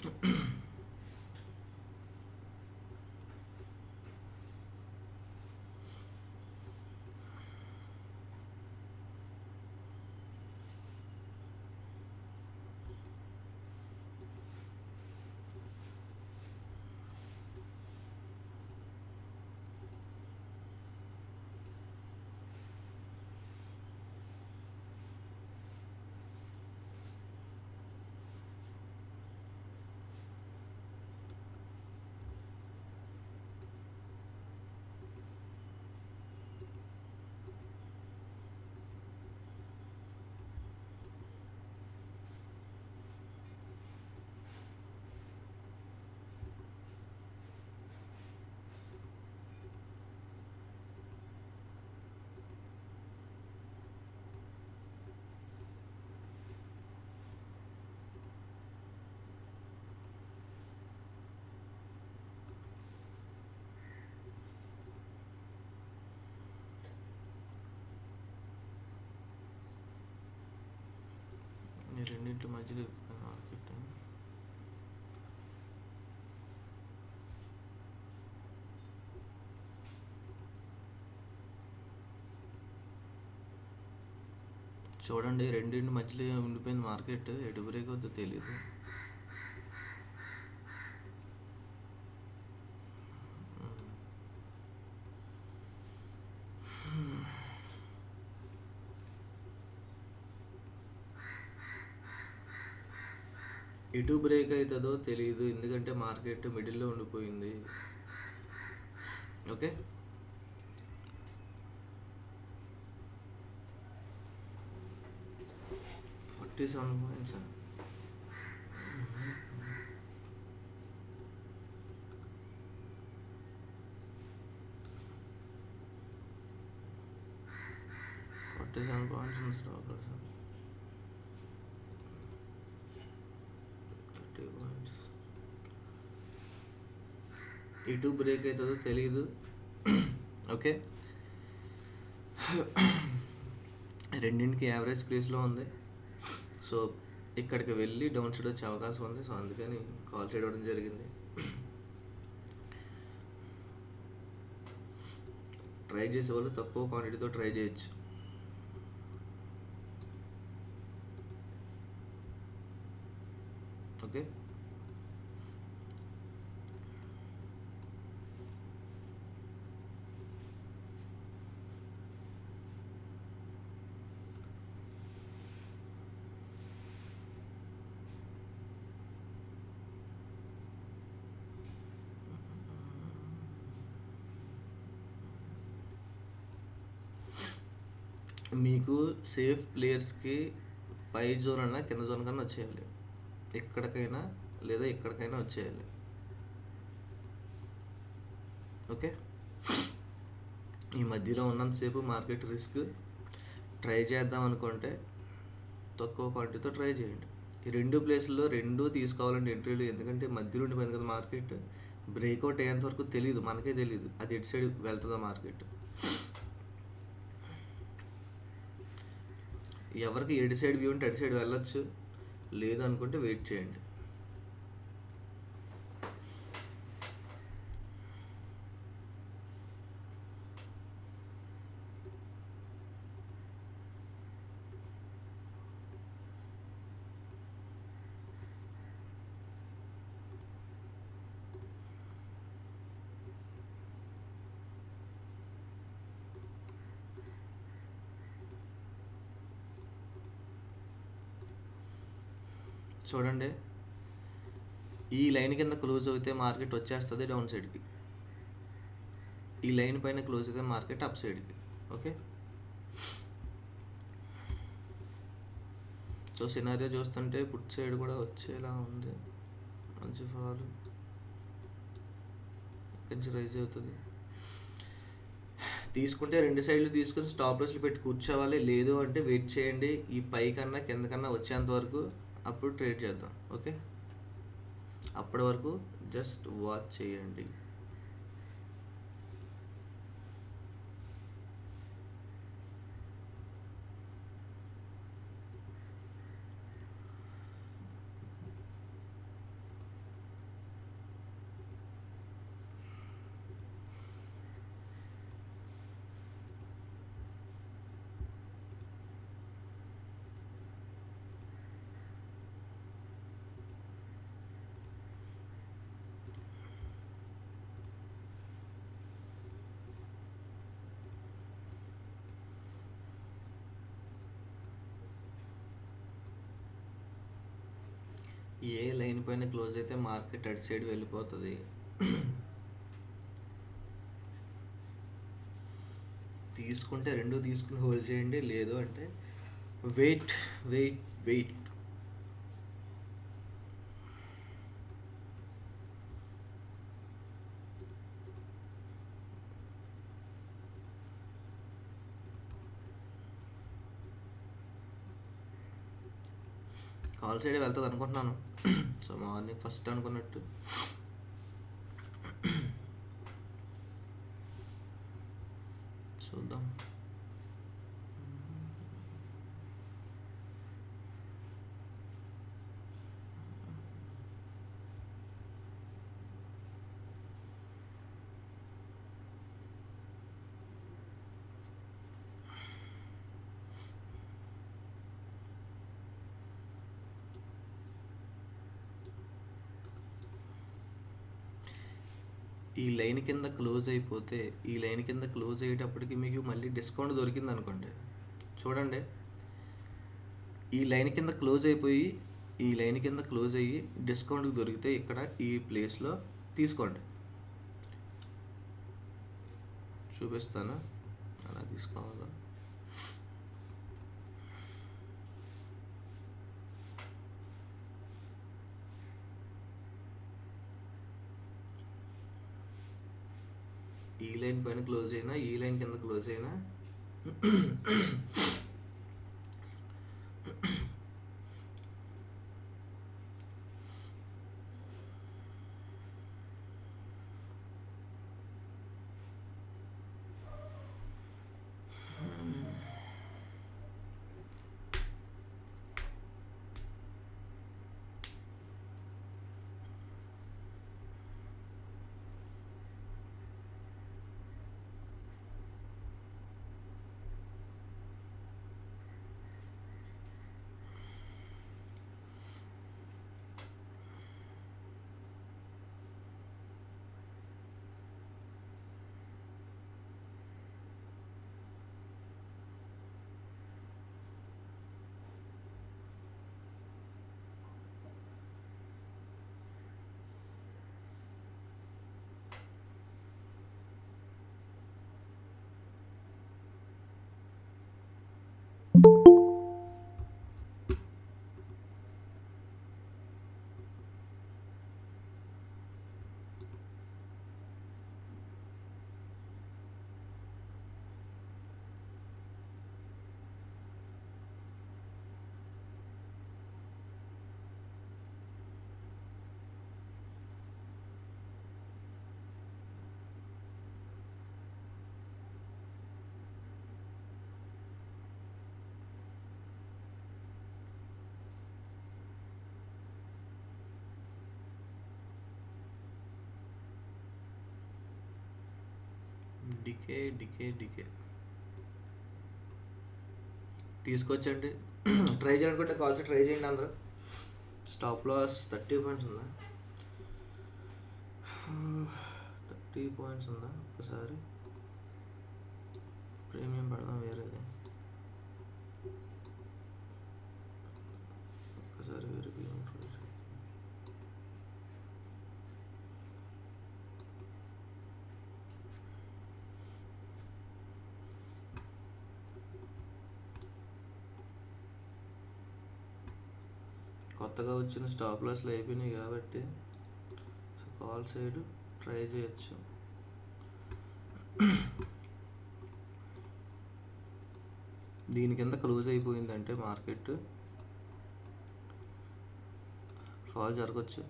ఈ రెండింటి మధ్యలో మార్కెట్ చూడండి, రెండింటి మధ్యలో ఉండిపోయింది మార్కెట్. ఎటు బ్రేక్ అవుతుందో తెలియదు. ఎటు బ్రేక్ అవుతుందో తెలియదు, ఎందుకంటే మార్కెట్ మిడిల్లో ఉండిపోయింది. Okay, 47 points. Points stop loss. 30 points. ఎటు బ్రేక్ అవుతుందో తెలియదు. ఓకే, రెండింటికి యావరేజ్ ప్లేస్లో ఉంది. సో ఇక్కడికి వెళ్ళి డౌన్ సైడ్ వచ్చే అవకాశం ఉంది. సో అందుకని కాల్ సైడ్ అవ్వడం జరిగింది. ట్రై చేసేవాళ్ళు తక్కువ క్వాంటిటీతో ట్రై చేయొచ్చు. ఓకే, మీకు సేఫ్ ప్లేయర్స్కి పై జోన్ అన్నా కింద జోన్ కన్నా వచ్చేయాలి. ఎక్కడికైనా లేదా ఎక్కడికైనా వచ్చేయాలి. ఓకే, ఈ మధ్యలో ఉన్నంతసేపు మార్కెట్ రిస్క్. ట్రై చేద్దాం అనుకుంటే తక్కువ క్వాంటిటీతో ట్రై చేయండి. ఈ రెండు ప్లేస్లో రెండు తీసుకోవాలంటే ఎంట్రీలు, ఎందుకంటే మధ్యలో ఉండిపోయింది కదా మార్కెట్. బ్రేక్అవుట్ అయ్యేంత వరకు తెలియదు, మనకే తెలియదు అది ఎటు సైడ్ వెళ్తుందా మార్కెట్. ఎవరికి ఎటు సైడ్ వ్యూ ఉంటే అటు సైడ్ వెళ్ళొచ్చు, లేదు అనుకుంటే వెయిట్ చేయండి. చూడండి, ఈ లైన్ కింద క్లోజ్ అయితే మార్కెట్ వచ్చేస్తుంది డౌన్ సైడ్కి. ఈ లైన్ పైన క్లోజ్ అయితే మార్కెట్ అప్ సైడ్కి. ఓకే, సో సినారియో చూస్తుంటే పుట్ సైడ్ కూడా వచ్చేలా ఉంది. మంచి ఫాల్ ఇక్కడి నుంచి రైజ్ అవుతుంది. తీసుకుంటే రెండు సైడ్లు తీసుకొని స్టాప్ లాస్లు పెట్టి కూర్చోవాలి, లేదు అంటే వెయిట్ చేయండి ఈ పై కన్నా కింద కన్నా వచ్చేంత వరకు, అప్పుడు ట్రేడ్ చేద్దాం. ఓకే, అప్పటి వరకు జస్ట్ వాచ్ చేయండి. ఏ లైన్ పైన క్లోజ్ అయితే మార్కెట్ అటు సైడ్ వెళ్ళిపోతుంది. తీసుకుంటే రెండు తీసుకుని హోల్డ్ చేయండి, లేదు అంటే wait wait wait. Call side వెళ్తుంది అనుకుంటున్నాను. సో మార్నింగ్ ఫస్ట్ అనుకున్నట్టు చూద్దాం. ఈ లైన్ కింద క్లోజ్ అయిపోతే, ఈ లైన్ కింద క్లోజ్ అయ్యేటప్పటికి మీకు మళ్ళీ డిస్కౌంట్ దొరికింది అనుకోండి. చూడండి, ఈ లైన్ కింద క్లోజ్ అయిపోయి, ఈ లైన్ కింద క్లోజ్ అయ్యి డిస్కౌంట్కి దొరికితే ఇక్కడ ఈ ప్లేస్లో తీసుకోండి. చూపిస్తాను అలా తీసుకోవాలా. ఈ లైన్ పైన క్లోజ్ అయినా, ఈ లైన్ కింద క్లోజ్ అయినా డికే డికే డికే తీసుకొచ్చండి. ట్రై చేయాలనుకుంటే కాల్స్ ట్రై చేయండి అందరూ. స్టాప్ లాస్ 30 పాయింట్స్ ఉందా, 30 పాయింట్స్ ఉందా? ఒకసారి ప్రీమియం పడదాం వేరేది, ఒకసారి వేరే ప్రీమియం కొత్తగా వచ్చిన స్టాప్ లాస్లు అయిపోయినాయి కాబట్టి కాల్ సైడ్ ట్రై చేయొచ్చు. దీని కింద క్లోజ్ అయిపోయిందంటే మార్కెట్ ఫాల్ జరగచ్చు.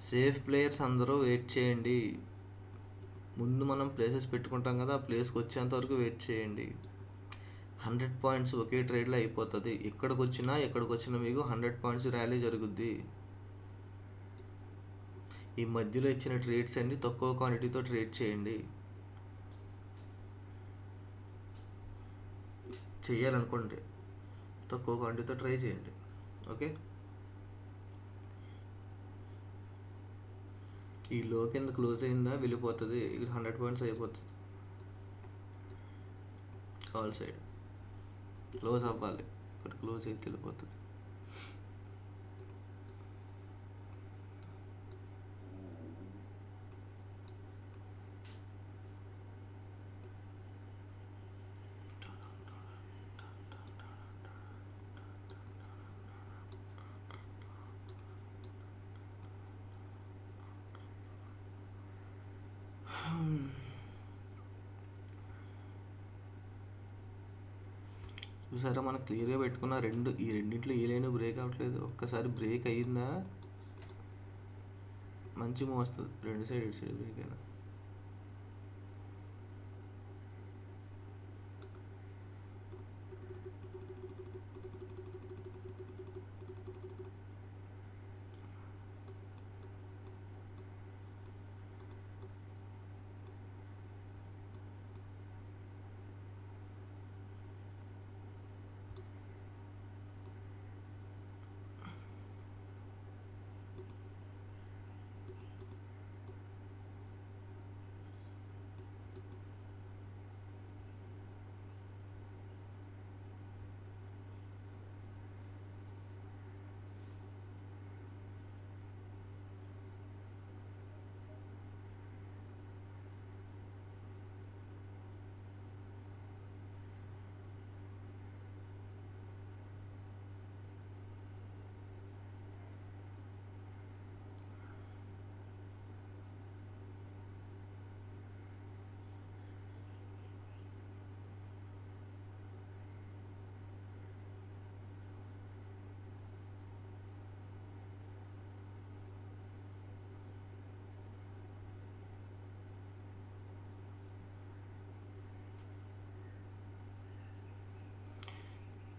సేఫ్ ప్లేయర్స్ అందరూ వెయిట్ చేయండి. ముందు మనం ప్లేసెస్ పెట్టుకుంటాం కదా, ఆ ప్లేస్కి వచ్చేంత వరకు వెయిట్ చేయండి. 100 పాయింట్స్ ఒకే ట్రేడ్లో అయిపోతుంది. ఎక్కడికి వచ్చినా మీకు 100 పాయింట్స్ ర్యాలీ జరుగుద్ది. ఈ మధ్యలో ఇచ్చిన ట్రేడ్స్ అన్ని తక్కువ క్వాంటిటీతో ట్రేడ్ చేయండి. చేయాలనుకోండి తక్కువ క్వాంటిటీతో ట్రై చేయండి. ఓకే, ఈ లో కింద క్లోజ్ అయిందా వెళ్ళిపోతుంది, ఇక్కడ 100 పాయింట్స్ అయిపోతుంది. కాల్ సైడ్ క్లోజ్ అవ్వాలి, ఇక్కడ క్లోజ్ అయితే వెళ్ళిపోతుంది. చూసారా, మనం క్లియర్గా పెట్టుకున్న ఈ రెండింటిలో ఏ లైన్ బ్రేక్ అవ్వట్లేదు. ఒక్కసారి బ్రేక్ అయ్యిందా మంచి మూవ్ వస్తుంది, రెండు సైడ్ ఇటు సైడ్ బ్రేక్ అయినా.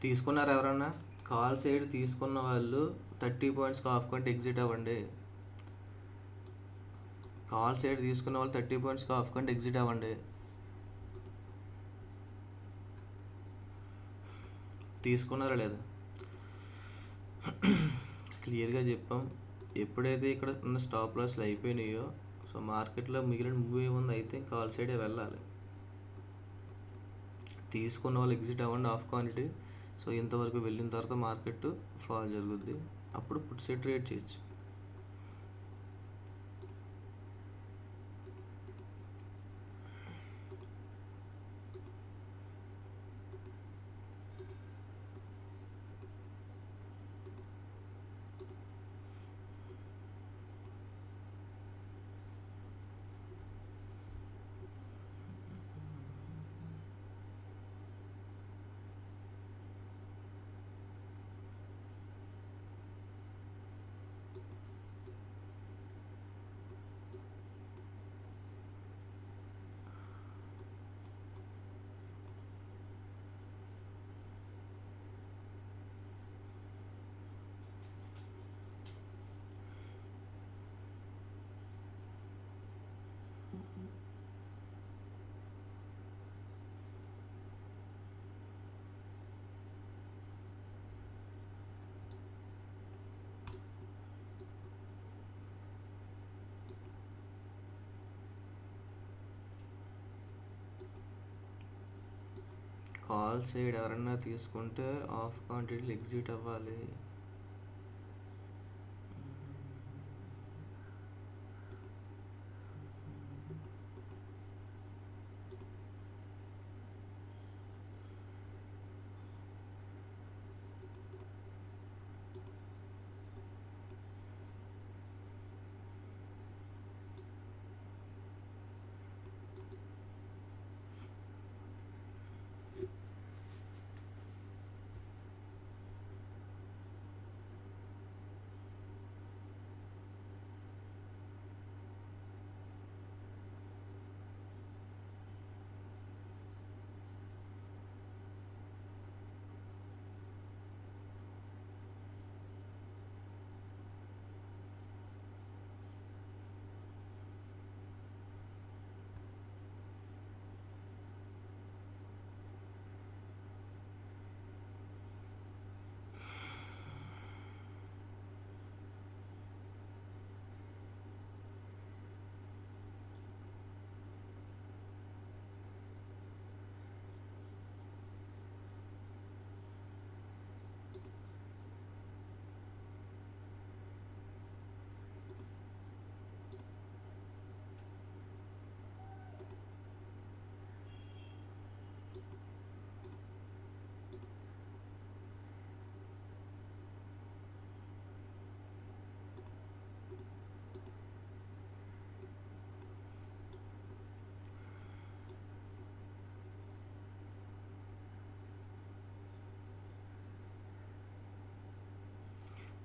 తీసుకున్నారు ఎవరన్నా? కాల్ సైడ్ తీసుకున్న వాళ్ళు 30 పాయింట్స్కి ఆఫ్ కంటే ఎగ్జిట్ అవ్వండి. కాల్ సైడ్ తీసుకున్న వాళ్ళు 30 పాయింట్స్కి ఆఫ్ కంటే ఎగ్జిట్ అవ్వండి. తీసుకున్నారా లేదా? క్లియర్గా చెప్పాం. ఎప్పుడైతే ఇక్కడ ఉన్న స్టాప్ లాస్లు అయిపోయినాయో, సో మార్కెట్లో మిగిలిన మూవ్ ఏముంది అయితే కాల్ సైడే వెళ్ళాలి. తీసుకున్న వాళ్ళు ఎగ్జిట్ అవ్వండి ఆఫ్ క్వాంటిటీ. సో ఇంతవరకు వెళ్ళిన తర్వాత మార్కెట్ ఫాల్ జరుగుద్ది, అప్పుడు పుట్ సైడ్ ట్రేడ్ చేయొచ్చు. కాల్ సైడ్ ఎవరన్నా తీసుకుంటే ఆఫ్ క్వాంటిటీలు ఎగ్జిట్ అవ్వాలి.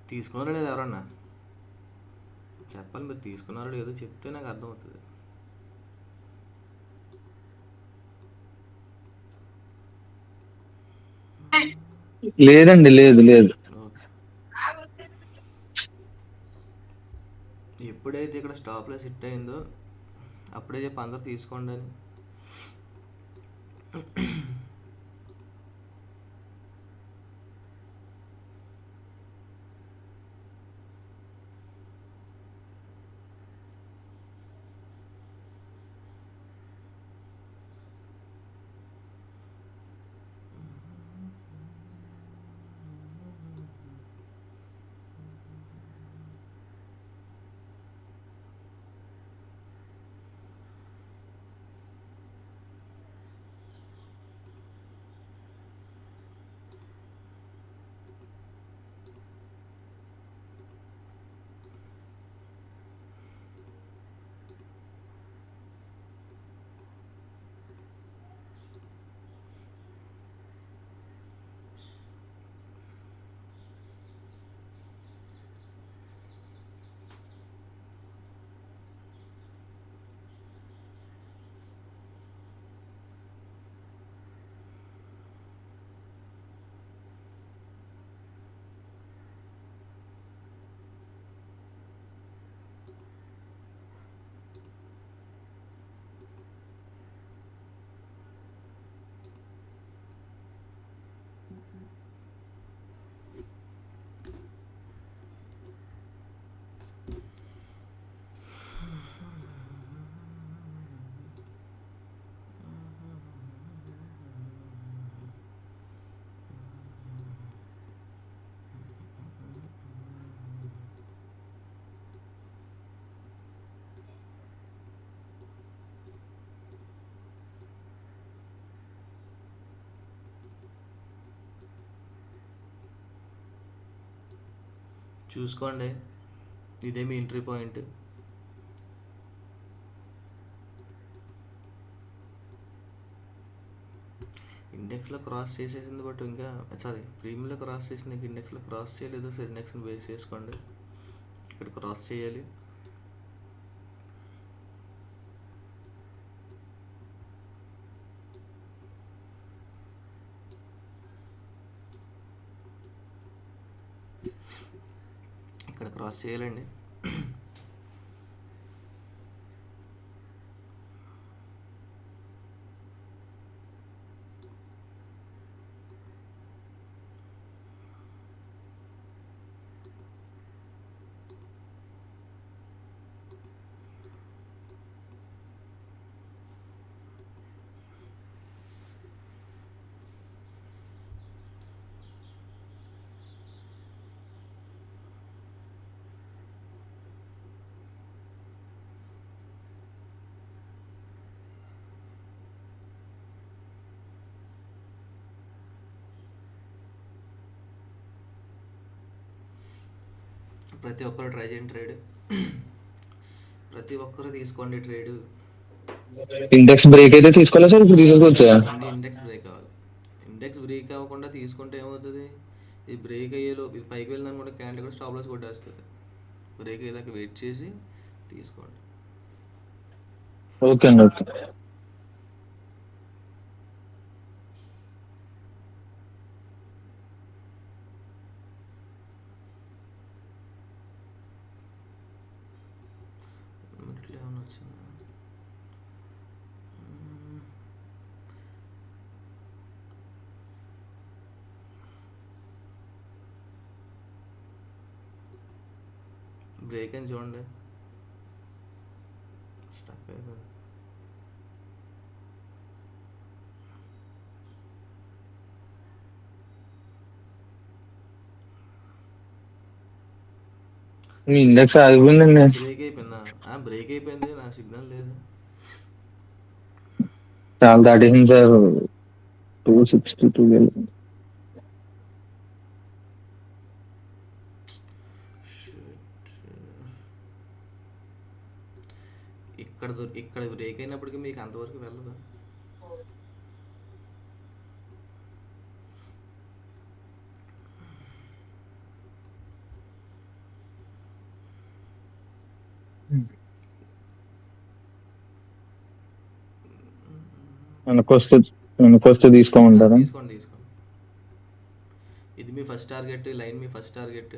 తీసుకున్నారా లేదా ఎవరన్నా చెప్పాలి, మీరు తీసుకున్నారో లేదో చెప్తే నాకు అర్థమవుతుంది. లేదండి, లేదు లేదు. ఓకే. ఎప్పుడైతే ఇక్కడ స్టాప్లో సెట్ అయిందో అప్పుడే చెప్పి అందరు తీసుకోండి అని. చూసుకోండి, ఇదే మీ ఎంట్రీ పాయింట్. ఇండెక్స్లో క్రాస్ చేసేసింది, బట్ ఇంకా సారీ ప్రీమియంలో క్రాస్ చేసింది, ఇంకా ఇండెక్స్లో క్రాస్ చేయలేదు. సో ఇండెక్స్ని బేస్ చేసుకోండి, ఇక్కడ క్రాస్ చేయాలి. ఇక్కడ క్రాస్ చేయాలండి. ప్రతి ఒక్కరు ట్రై చేయండి ట్రేడ్, ప్రతి ఒక్కరు తీసుకోండి ట్రేడ్. ఇండెక్స్ బ్రేక్ అయితే తీసుకోవాలి సార్, ఇప్పుడు తీసుకోవచ్చా? అండి ఇండెక్స్ బ్రేక్ అవ్వాలి. ఇండెక్స్ బ్రేక్ అవ్వకుండా తీసుకుంటే ఏమవుతుంది, ఇది బ్రేక్ అయ్యేలో ఇది పైకి వెళ్ళిందని కూడా క్యాండిల్ కూడా స్టాప్ లాస్ కొట్టేస్తుంది. బ్రేక్ అయ్యేదాకా వెయిట్ చేసి తీసుకోండి. ఓకే అండి, ఓకే. ఇట్లా ఏమైనా వచ్చిందా? బ్రేక్ అని చూడండి, స్టక్ అయిపోయింది. మీ ఇండెక్స్ ఆగిపోయిందండి. బ్రేక్ అయిపోయిందా? బ్రేక్ అయిపోయింది, నా సిగ్నల్ లేదు. చాలా దాటేసింది సార్, 262 ఇక్కడ బ్రేక్ అయినప్పటికీ మీకు అంతవరకు వెళ్ళదు. వెనకొస్తే వెనకొస్తే తీసుకోమంటారా? తీసుకోండి తీసుకోండి. ఇది మీ ఫస్ట్ టార్గెట్, లైన్ మీ ఫస్ట్ టార్గెట్.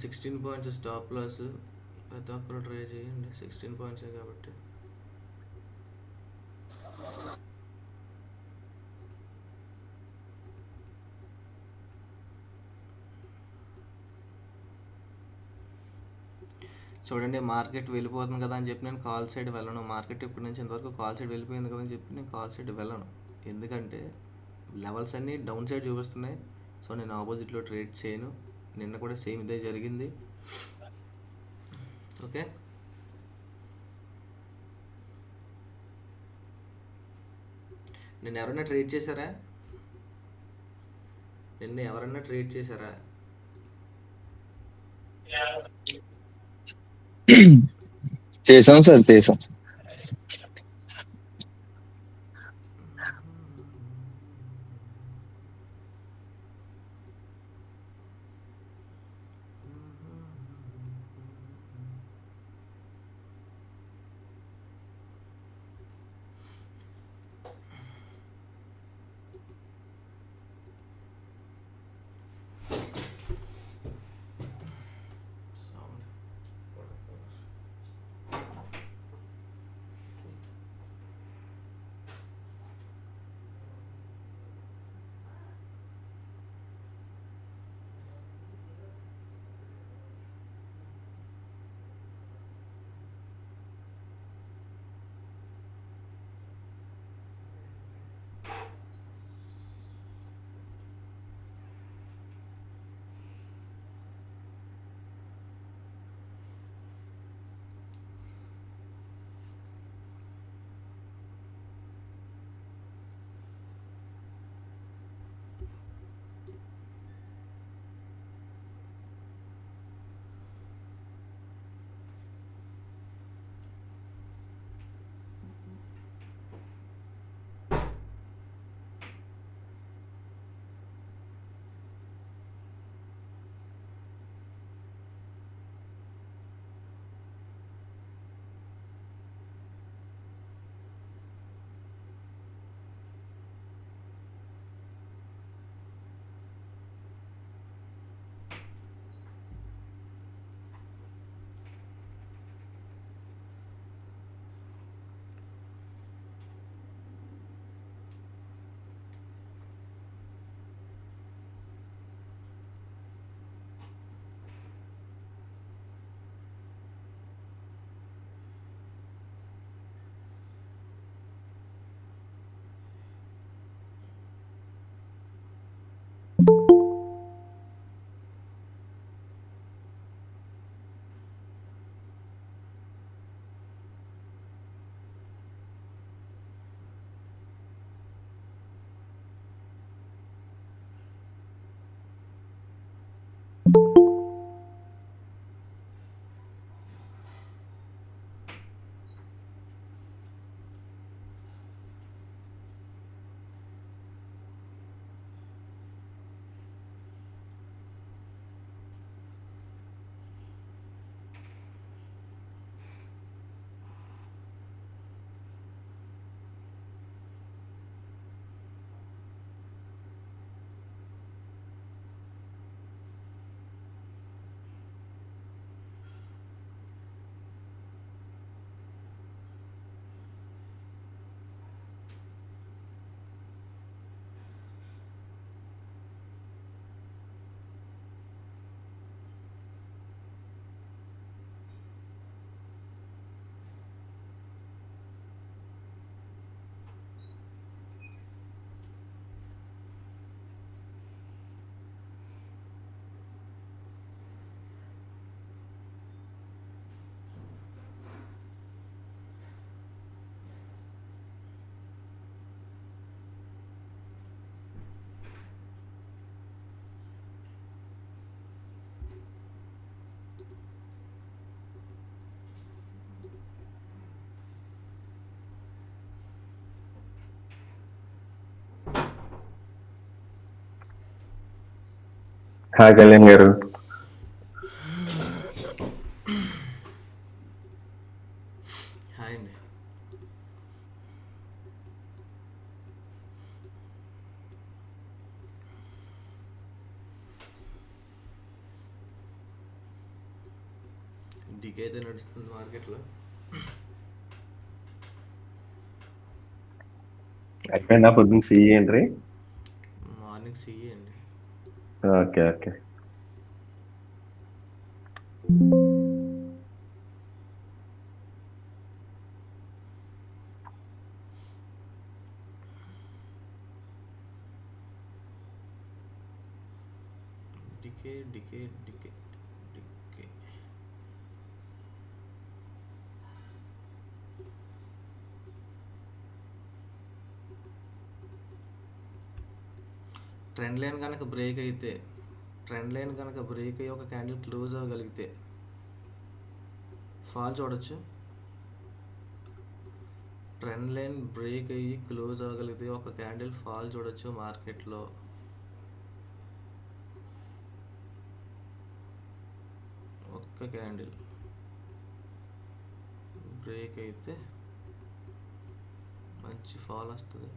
$16 stop loss. ప్రతి ఒక్కరు ట్రై చేయండి, 16 పాయింట్సే కాబట్టి. చూడండి, మార్కెట్ వెళ్ళిపోతుంది కదా అని చెప్పి నేను కాల్ సైడ్ వెళ్ళను. మార్కెట్ ఇప్పటి నుంచి ఇంతవరకు కాల్ సైడ్ వెళ్ళిపోయింది కదా అని చెప్పి నేను కాల్ సైడ్ వెళ్ళను. ఎందుకంటే లెవెల్స్ అన్నీ డౌన్ సైడ్ చూపిస్తున్నాయి. సో నేను ఆపోజిట్లో ట్రేడ్ చేయను. నిన్న కూడా సేమ్ ఇదే జరిగింది. ఓకే, నిన్న ఎవరైనా ట్రేడ్ చేశారా? నిన్న ఎవరైనా ట్రేడ్ చేశారా? చేసాం సార్, చేసాం. హాయ్ కళ్యాణ్ గారు. హాయ్ అండి. డికే అయితే నడుస్తుంది మార్కెట్లో. అయిపోయిందా పొద్దున్న సిఈ ఎంట్రీ? మార్నింగ్ సిఈ అండి. Okay okay. డికే డికే డికే డికే ట్రెండ్ లైన్ కనుక బ్రేక్ అయితే, ఒక క్యాండిల్ క్లోజ్ అవ్వగలిగితే ఫాల్ చూడొచ్చు. ట్రెండ్ లైన్ బ్రేక్ అయ్యి క్లోజ్ అవ్వగలిగితే ఒక క్యాండిల్ ఫాల్ చూడొచ్చు మార్కెట్లో. ఒక్క క్యాండిల్ బ్రేక్ అయితే మంచి ఫాల్ వస్తుంది.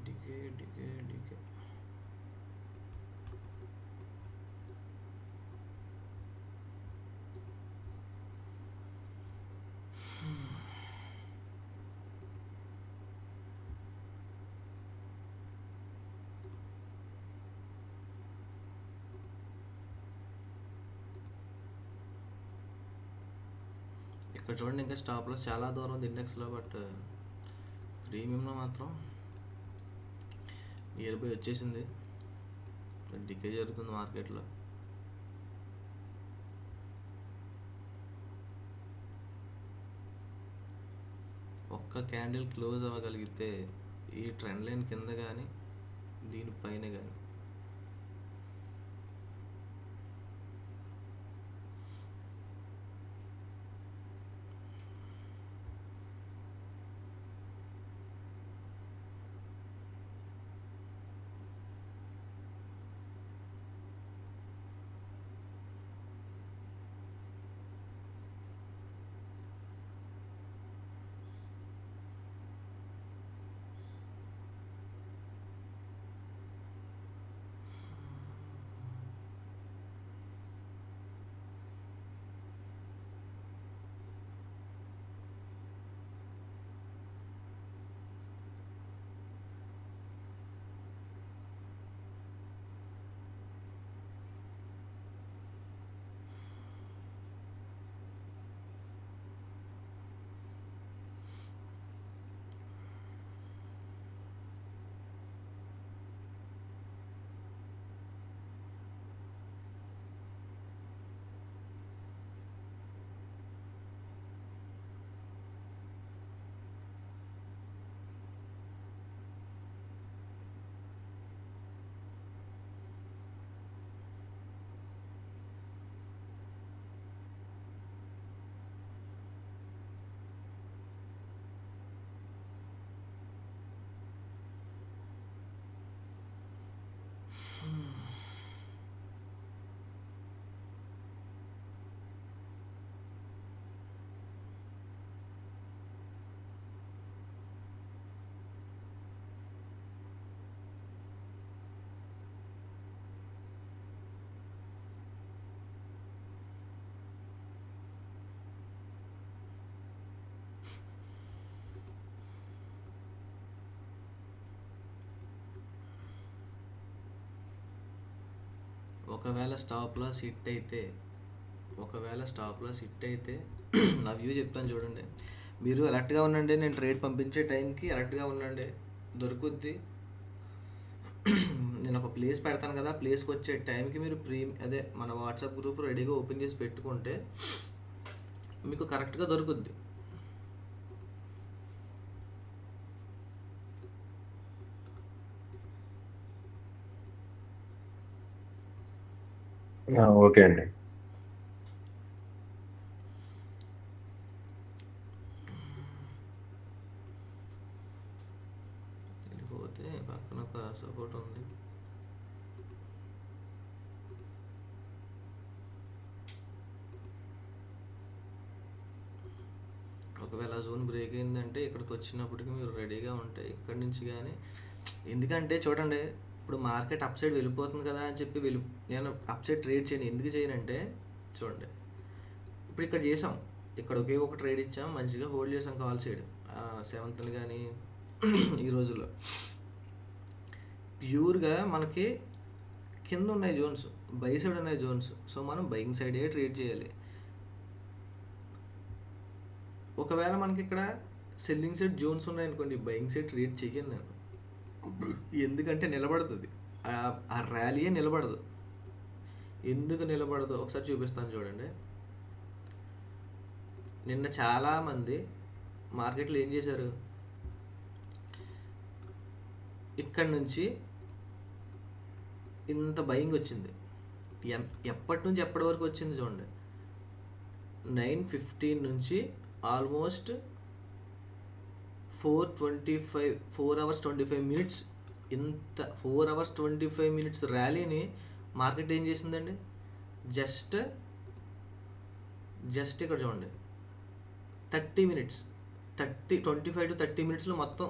డికే డికే డికే ఇక్కడ చూడండి, ఇంకా స్టాప్ లాస్ చాలా దూరం ఉంది ఇండెక్స్లో. బట్ ప్రీమియంలో మాత్రం నియర్ బై వచ్చేసింది. డికే జరుగుతుంది మార్కెట్లో. ఒక్క క్యాండిల్ క్లోజ్ అవ్వగలిగితే ఈ ట్రెండ్ లైన్ కింద కానీ దీనిపైన కానీ ఒకవేళ స్టాప్ లాస్ హిట్ అయితే నా వ్యూ చెప్తాను చూడండి. మీరు అలర్ట్గా ఉండండి, నేను ట్రేడ్ పంపించే టైంకి అలర్ట్గా ఉండండి, దొరుకుద్ది. నేను ఒక ప్లేస్ పెడతాను కదా, ప్లేస్కి వచ్చే టైంకి మీరు అదే మన వాట్సాప్ గ్రూప్ రెడీగా ఓపెన్ చేసి పెట్టుకుంటే మీకు కరెక్ట్గా దొరుకుద్ది. ఓకే అండి. వెళ్ళిపోతే పక్కన ఒక సపోర్ట్ ఉంది. ఒకవేళ జోన్ బ్రేక్ అయిందంటే ఇక్కడికి వచ్చినప్పటికి మీరు రెడీగా ఉంటాయి ఇక్కడి నుంచి. కానీ ఎందుకంటే చూడండి, ఇప్పుడు మార్కెట్ అప్ సైడ్ వెళ్ళిపోతుంది కదా అని చెప్పి నేను అప్ సైడ్ ట్రేడ్ చేయను. ఎందుకు చేయనంటే చూడండి, ఇప్పుడు ఇక్కడ చేసాం, ఇక్కడ ఒకే ఒక ట్రేడ్ ఇచ్చాం, మంచిగా హోల్డ్ చేసాం కాల్ సైడ్ 7th కానీ ఈ రోజుల్లో ప్యూర్గా మనకి కింద ఉన్నాయి జోన్స్, బై సైడ్ ఉన్నాయి జోన్స్. సో మనం బయింగ్ సైడే ట్రేడ్ చేయాలి. ఒకవేళ మనకి ఇక్కడ సెల్లింగ్ సైడ్ జోన్స్ ఉన్నాయనుకోండి, బయింగ్ సైడ్ ట్రేడ్ చేయను నేను. ఎందుకంటే నిలబడుతుంది, ఆ ర్యాలీయే నిలబడదు. ఎందుకు నిలబడదు ఒకసారి చూపిస్తాను చూడండి. నిన్న చాలామంది మార్కెట్లో ఏం చేశారు, ఇక్కడ నుంచి ఇంత బయింగ్ వచ్చింది. ఎప్పటి నుంచి ఎప్పటి వరకు వచ్చింది చూడండి, 9:15 నుంచి ఆల్మోస్ట్ 4 hours 25 minutes. ఇంత 4 hours 25 minutes ర్యాలీని మార్కెట్ ఏం చేసిందండి, జస్ట్ ఇక్కడ చూడండి 30 minutes, 25 to 30 minutesలో మొత్తం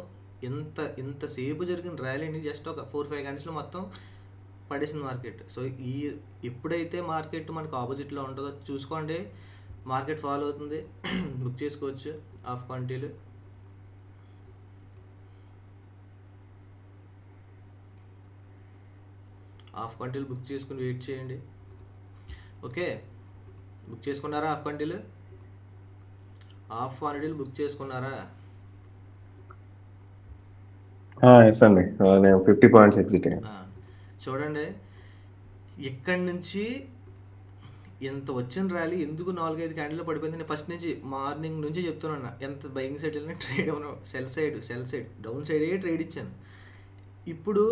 ఇంతసేపు జరిగిన ర్యాలీని జస్ట్ ఒక 4-5 గంటల్లో మొత్తం పడేసింది మార్కెట్. సో ఎప్పుడైతే మార్కెట్ మనకు ఆపోజిట్లో ఉంటుందో చూసుకోండి, మార్కెట్ ఫాలో అవుతుంది, బుక్ చేసుకోవచ్చు ఆఫ్ క్వాంటిటీలు. బుక్ చేసుకుని వెయిట్ చేయండి. ఓకే, బుక్ చేసుకున్నారా ఆఫ్ క్వాంటిటీలు బుక్ చేసుకున్నారా? ఎస్ అండి, నేను 50 పాయింట్స్ ఎగ్జిట్ అయ్యాను. చూడండి, ఇక్కడి నుంచి ఎంత వచ్చిన ర్యాలీ ఎందుకు 4-5 క్యాండిల్లో పడిపోయింది. నేను ఫస్ట్ నుంచి మార్నింగ్ నుంచి చెప్తున్నాను, ఎంత బయింగ్ సైడ్ వెళ్ళినా ట్రేడ్ అవును, సెల్ సైడ్ డౌన్ సైడే ట్రేడ్ ఇచ్చాను. ఇప్పుడు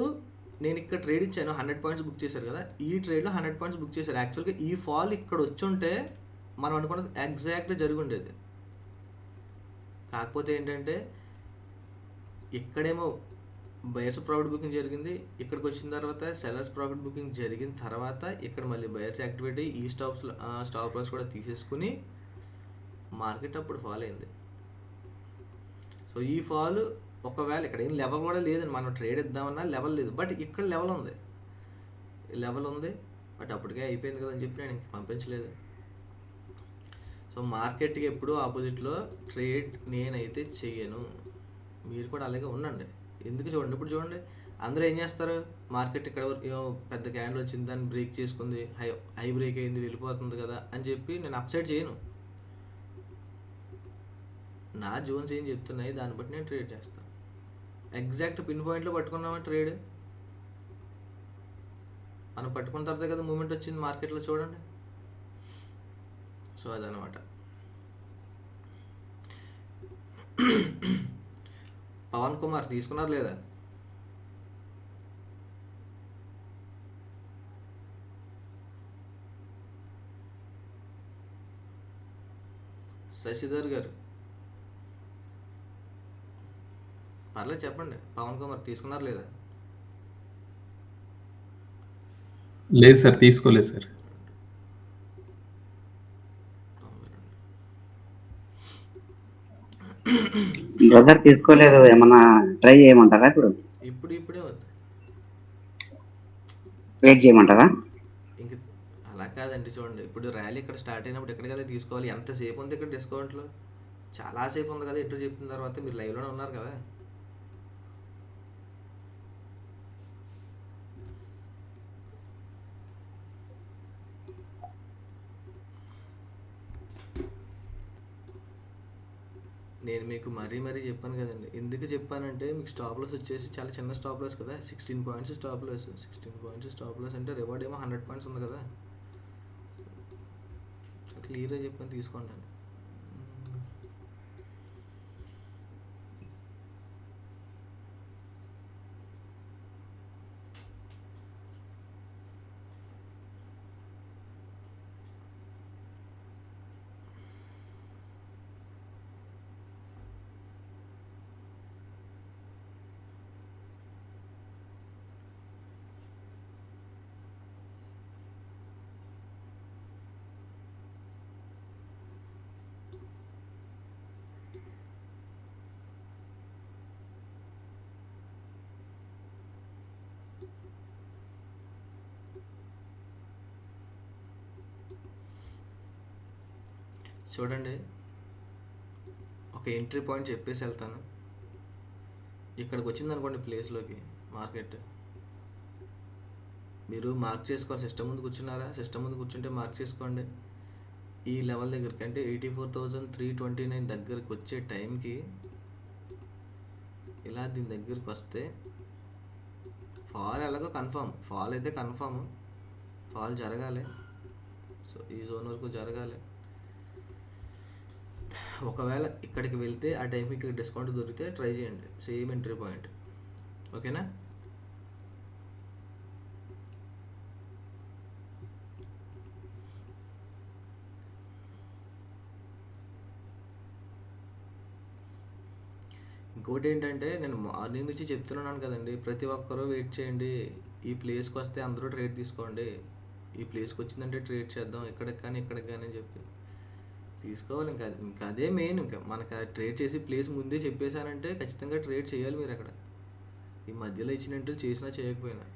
నేను ఇక్కడ ట్రేడ్ ఇచ్చాను, 100 పాయింట్స్ బుక్ చేశారు కదా, ఈ ట్రేడ్లో 100 పాయింట్స్ బుక్ చేశారు. యాక్చువల్గా ఈ ఫాల్ ఇక్కడ వచ్చి ఉంటే మనం అనుకున్నది ఎగ్జాక్ట్గా జరిగి ఉండేది. కాకపోతే ఏంటంటే ఇక్కడేమో బయర్స్ ప్రాఫిట్ బుకింగ్ జరిగింది, ఇక్కడికి వచ్చిన తర్వాత సెల్లర్స్ ప్రాఫిట్ బుకింగ్ జరిగిన తర్వాత ఇక్కడ మళ్ళీ బయర్స్ యాక్టివేట్ అయ్యి ఈ స్టాప్ లాస్ కూడా తీసేసుకుని మార్కెట్ అప్పుడు ఫాల్ అయింది. సో ఈ ఫాల్ ఒకవేళ ఇక్కడ ఏం లెవెల్ కూడా లేదండి, మనం ట్రేడ్ ఇద్దామన్నా లెవెల్ లేదు. బట్ ఇక్కడ లెవెల్ ఉంది, బట్ అప్పటికే అయిపోయింది కదా అని చెప్పి నేను ఇంక పంపించలేదు. సో మార్కెట్కి ఎప్పుడు ఆపోజిట్లో ట్రేడ్ నేనైతే చెయ్యను. మీరు కూడా అలాగే ఉండండి. ఎందుకు చూడండి, ఇప్పుడు చూడండి అందరూ ఏం చేస్తారు, మార్కెట్ ఇక్కడ వరకు పెద్ద క్యాండిల్ వచ్చింది, దాన్ని బ్రేక్ చేసుకుంది, హై బ్రేక్ అయింది, వెళ్ళిపోతుంది కదా అని చెప్పి నేను అప్సైడ్ చేయను. నా జోన్స్ ఏం చెప్తున్నాయి దాన్ని బట్టి నేను ట్రేడ్ చేస్తాను. ఎగ్జాక్ట్ పిన్ పాయింట్లో పట్టుకున్నామా ట్రేడ్, మనం పట్టుకున్న తర్వాత కదా మూమెంట్ వచ్చింది మార్కెట్లో చూడండి. సో అదనమాట. పవన్ కుమార్ తీసుకున్నారు లేదా? శశిధర్ గారు పర్లేదు చెప్పండి, పవన్ కుమార్ తీసుకున్నారు లేదా? లేదు సార్, తీసుకోలేదు సార్. బ్రదర్ తీసుకోలేదు, ఏమన్నా ట్రై చేయమంటారా? ఇప్పుడే వద్దు, వెయిట్ చేయమంటారా? ఇంక అలా కాదండి. చూడండి, ఇప్పుడు ర్యాలీ ఇక్కడ స్టార్ట్ అయినప్పుడు ఎక్కడ కదా తీసుకోవాలి. ఎంతసేపు ఉంది ఇక్కడ డిస్కౌంట్లో, చాలాసేపు ఉంది కదా. ఎటు చెప్పిన తర్వాత మీరు లైవ్లోనే ఉన్నారు కదా. నేను మీకు మరీ చెప్పాను కదండి. ఎందుకు చెప్పానంటే మీకు స్టాప్ లాస్ వచ్చేసి చాలా చిన్న స్టాప్ లాస్ కదా, 16 points stop loss. 16 points stop loss అంటే రివార్డ్ ఏమో 100 పాయింట్స్ ఉంది కదా. క్లియర్గా చెప్పాను, తీసుకోండి అని. చూడండి, ఒక ఎంట్రీ పాయింట్ చెప్పేసి వెళ్తాను. ఇక్కడికి వచ్చింది అనుకోండి ప్లేస్లోకి మార్కెట్, మీరు మార్క్ చేసుకోవాలి. సిస్టమ్ ముందు కూర్చున్నారా, సిస్టమ్ ముందు కూర్చుంటే మార్క్ చేసుకోండి. ఈ లెవెల్ దగ్గరికి అంటే 84,329 దగ్గరికి వచ్చే టైంకి ఇలా దీని దగ్గరికి వస్తే ఫాల్ ఎలాగో కన్ఫామ్, ఫాల్ అయితే కన్ఫామ్, ఫాల్ జరగాలి. సో ఈ జోన్ వరకు జరగాలి. ఒకవేళ ఇక్కడికి వెళ్తే ఆ టైంకి ఇక్కడ డిస్కౌంట్ దొరికితే ట్రై చేయండి, సేమ్ ఎంట్రీ పాయింట్. ఓకేనా? ఇంకోటి ఏంటంటే, నేను మార్నింగ్ నుంచి చెప్తున్నాను కదండి, ప్రతి ఒక్కరూ వెయిట్ చేయండి. ఈ ప్లేస్కి వస్తే అందరూ ట్రేడ్ తీసుకోండి, ఈ ప్లేస్కి వచ్చిందంటే ట్రేడ్ చేద్దాం, ఇక్కడికి కానీ ఇక్కడికి కానీ అని చెప్పి తీసుకోవాలి. ఇంకా అదే మెయిన్. ఇంకా మనకు ట్రేడ్ చేసి ప్లేస్ ముందే చెప్పేశానంటే ఖచ్చితంగా ట్రేడ్ చేయాలి మీరు అక్కడ. ఈ మధ్యలో ఇచ్చినట్టు చేసినా చేయకపోయినా.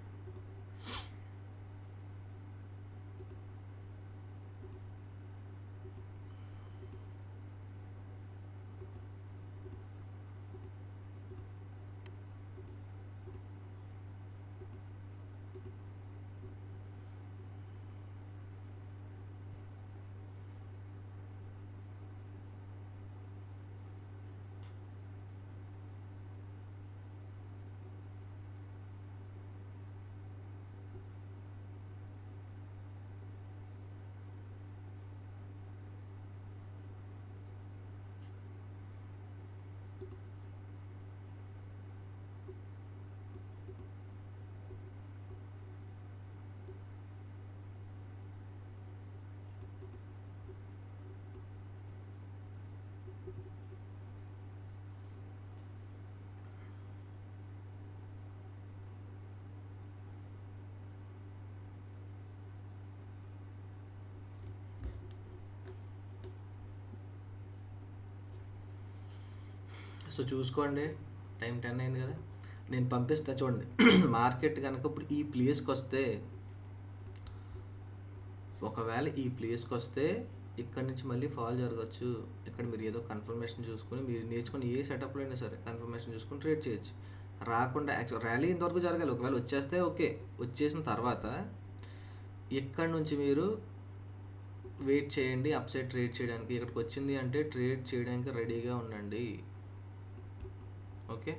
సో చూసుకోండి, టైం 10 అయింది కదా, నేను పంపిస్తా చూడండి. మార్కెట్ కనుక ఇప్పుడు ఈ ప్లేస్కి వస్తే, ఒకవేళ ఈ ప్లేస్కి వస్తే ఇక్కడ నుంచి మళ్ళీ ఫాల్ జరగచ్చు. ఇక్కడ మీరు ఏదో కన్ఫర్మేషన్ చూసుకొని, మీరు నేర్చుకుని ఏ సెటప్లో అయినా సరే కన్ఫర్మేషన్ చూసుకొని ట్రేడ్ చేయొచ్చు. రాకుండా యాక్చువల్ ర్యాలీ ఇంతవరకు జరగాలి. ఒకవేళ వచ్చేస్తే ఓకే, వచ్చేసిన తర్వాత ఇక్కడ నుంచి మీరు వెయిట్ చేయండి అప్ సైడ్ ట్రేడ్ చేయడానికి. ఇక్కడికి వచ్చింది అంటే ట్రేడ్ చేయడానికి రెడీగా ఉండండి. ఓకే,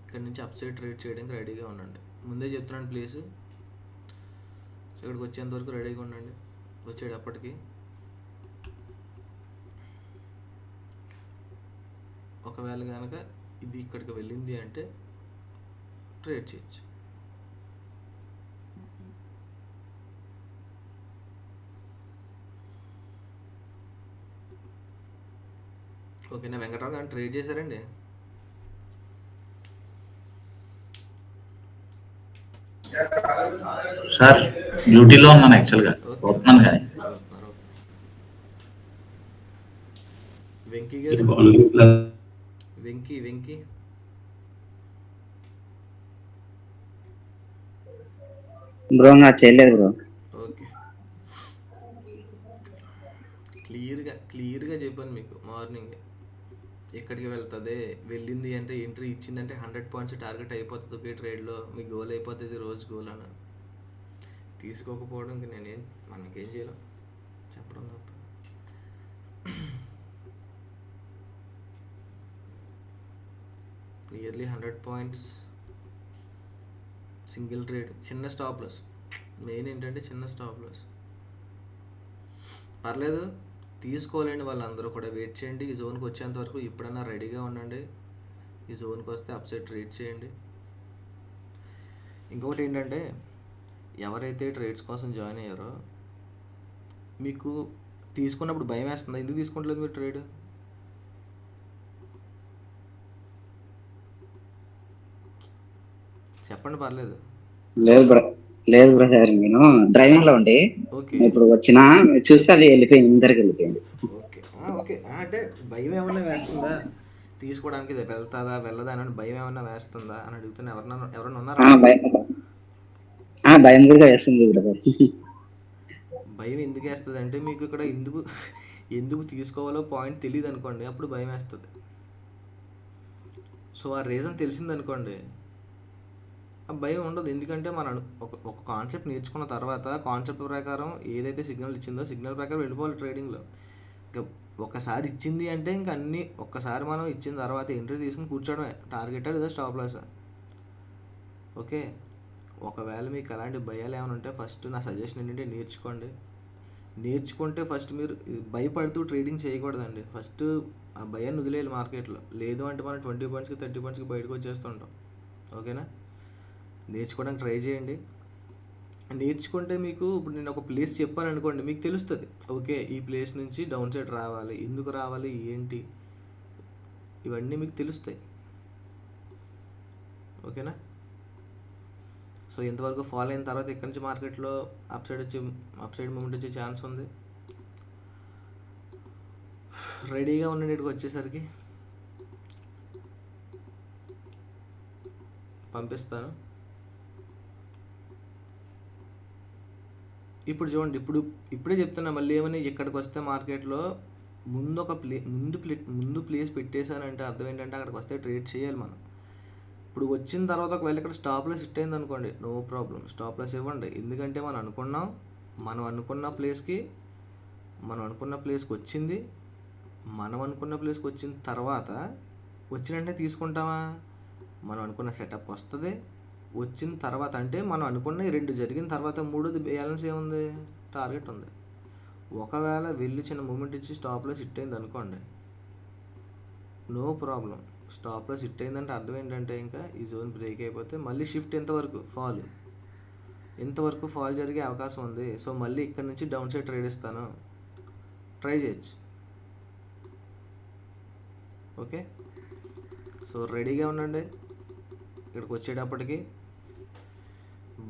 ఇక్కడ నుంచి అప్ సైడ్ ట్రేడ్ చేయడానికి రెడీగా ఉండండి. ముందే చెప్తున్నాను ప్లీజ్. సో ఇక్కడికి వచ్చేంత వరకు రెడీగా ఉండండి. వచ్చేటప్పటికి ఒకవేళ కనుక ఇది ఇక్కడికి వెళ్ళింది అంటే ట్రేడ్ చేయొచ్చు. ఓకేనా? వెంకటరావు గారు ట్రేడ్ చేశారండి? సార్ డ్యూటీలో ఉన్నాను యాక్చువల్గా, పోతున్నాను కానీ. వెంకీ గారు, వెంకీ బ్రో నాకు చేయలేదు బ్రో. ఓకే, క్లియర్గా చెప్పాను మీకు మార్నింగ్. ఎక్కడికి వెళ్తుంది, వెళ్ళింది అంటే ఎంట్రీ ఇచ్చిందంటే 100 పాయింట్స్ టార్గెట్ అయిపోతుంది ఒకే ట్రేడ్లో, మీ గోల్ అయిపోతుంది రోజు గోల్ అన్నాను. తీసుకోకపోవడం ఇంక మనకేం చేయలేం, చెప్పడం తప్ప. నియర్లీ 100 పాయింట్స్ సింగిల్ ట్రేడ్, చిన్న స్టాప్ లాస్. మెయిన్ ఏంటంటే చిన్న స్టాప్ లాస్. పర్లేదు, తీసుకోలేండి వాళ్ళందరూ కూడా. వెయిట్ చేయండి, ఈ జోన్కి వచ్చేంత వరకు ఇప్పుడన్నా రెడీగా ఉండండి. ఈ జోన్కి వస్తే అప్సైడ్ ట్రేడ్ చేయండి. ఇంకొకటి ఏంటంటే, ఎవరైతే ట్రేడ్స్ కోసం జాయిన్ అయ్యారో మీకు తీసుకున్నప్పుడు భయం వేస్తుందా? ఎందుకు తీసుకుంటలేదు మీరు ట్రేడ్? చెప్పండి, పర్లేదు. లేదు బ్రదర్, నేను డ్రైవింగ్ లో ఉండి ఓకే ఇప్పుడు వచ్చిన చూస్తే అది వెళ్ళిపోయింది, ఇందరికి వెళ్ళిపోయింది. Okay okay. అంటే భయం ఏమన్నా వేస్తుందా తీసుకోవడానికి? ఇది వెళ్తుందా వెళ్ళదా అని భయం ఏమన్నా వేస్తుందా అని అడుగుతున్నా. ఎవరన్నా ఉన్నారా? భయం కూడా వేస్తుంది బ్రదర్. భయం ఎందుకు వేస్తుంది అంటే, మీకు ఇక్కడ ఎందుకు తీసుకోవాలో పాయింట్ తెలియదు అనుకోండి, అప్పుడు భయం వేస్తుంది. సో ఆ రీజన్ తెలిసిందనుకోండి, ఆ భయం ఉండదు. ఎందుకంటే మనం ఒక కాన్సెప్ట్ నేర్చుకున్న తర్వాత కాన్సెప్ట్ ప్రకారం ఏదైతే సిగ్నల్ ఇచ్చిందో సిగ్నల్ ప్రకారం వెళ్ళిపోవాలి ట్రేడింగ్లో. ఇంకా ఒకసారి ఇచ్చింది అంటే ఇంక అన్నీ ఒక్కసారి మనం ఇచ్చిన తర్వాత ఎంట్రీ తీసుకుని కూర్చోవడమే. టార్గెటా లేదా స్టాప్ లాసా? ఓకే. ఒకవేళ మీకు అలాంటి భయాలు ఏమైనా ఉంటే ఫస్ట్ నా సజెషన్ ఏంటంటే నేర్చుకుంటే ఫస్ట్ మీరు భయపడుతూ ట్రేడింగ్ చేయకూడదండి. ఫస్ట్ ఆ భయాన్ని వదిలేయాలి మార్కెట్లో. లేదు అంటే మనం 20 పాయింట్స్కి 30 పాయింట్స్కి బయటకు వచ్చేస్తుంటాం. ఓకేనా? నేర్చుకోవడానికి ట్రై చేయండి. నేర్చుకుంటే మీకు ఇప్పుడు నేను ఒక ప్లేస్ చెప్పాను అనుకోండి, మీకు తెలుస్తుంది. ఓకే, ఈ ప్లేస్ నుంచి డౌన్ సైడ్ రావాలి, ఎందుకు రావాలి, ఏంటి, ఇవన్నీ మీకు తెలుస్తాయి. ఓకేనా? సో ఇంతవరకు ఫాలో అయిన తర్వాత ఇక్కడి నుంచి మార్కెట్లో అప్సైడ్ మూమెంట్ వచ్చే ఛాన్స్ ఉంది. రెడీగా ఉండండి. ఇక్కడికి వచ్చేసరికి పంపిస్తాను. ఇప్పుడు చూడండి, ఇప్పుడే చెప్తున్నా మళ్ళీ ఏమని, ఇక్కడికి వస్తే మార్కెట్లో ముందు ప్లేస్ పెట్టేశానంటే అర్థం ఏంటంటే అక్కడికి వస్తే ట్రేడ్ చేయాలి మనం. ఇప్పుడు వచ్చిన తర్వాత ఒకవేళ ఇక్కడ స్టాప్ లాస్ హిట్ అయింది అనుకోండి, నో ప్రాబ్లం, స్టాప్ లాస్ ఇవ్వండి. ఎందుకంటే మనం అనుకున్న ప్లేస్కి వచ్చింది. మనం అనుకున్న ప్లేస్కి వచ్చిన తర్వాత వచ్చినంటే తీసుకుంటామా? మనం అనుకున్న సెటప్ వస్తుంది. వచ్చిన తర్వాత అంటే మనం అనుకున్న 2 జరిగిన తర్వాత 3ది బ్యాలెన్స్ ఏముంది? టార్గెట్ ఉంది. ఒకవేళ వెళ్ళి చిన్న మూమెంట్ ఇచ్చి స్టాప్ లాస్ హిట్ అయింది అనుకోండి, no problem. Stop loss hit అయిందంటే అర్థం ఏంటంటే ఇంకా ఈ జోన్ బ్రేక్ అయిపోతే మళ్ళీ షిఫ్ట్ ఎంతవరకు ఫాల్ జరిగే అవకాశం ఉంది. సో మళ్ళీ ఇక్కడ నుంచి డౌన్ సైడ్ ట్రేడ్ ఇస్తాను, ట్రై చేయొచ్చు. ఓకే. సో రెడీగా ఉండండి ఇక్కడికి వచ్చేటప్పటికి.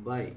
బాయ్.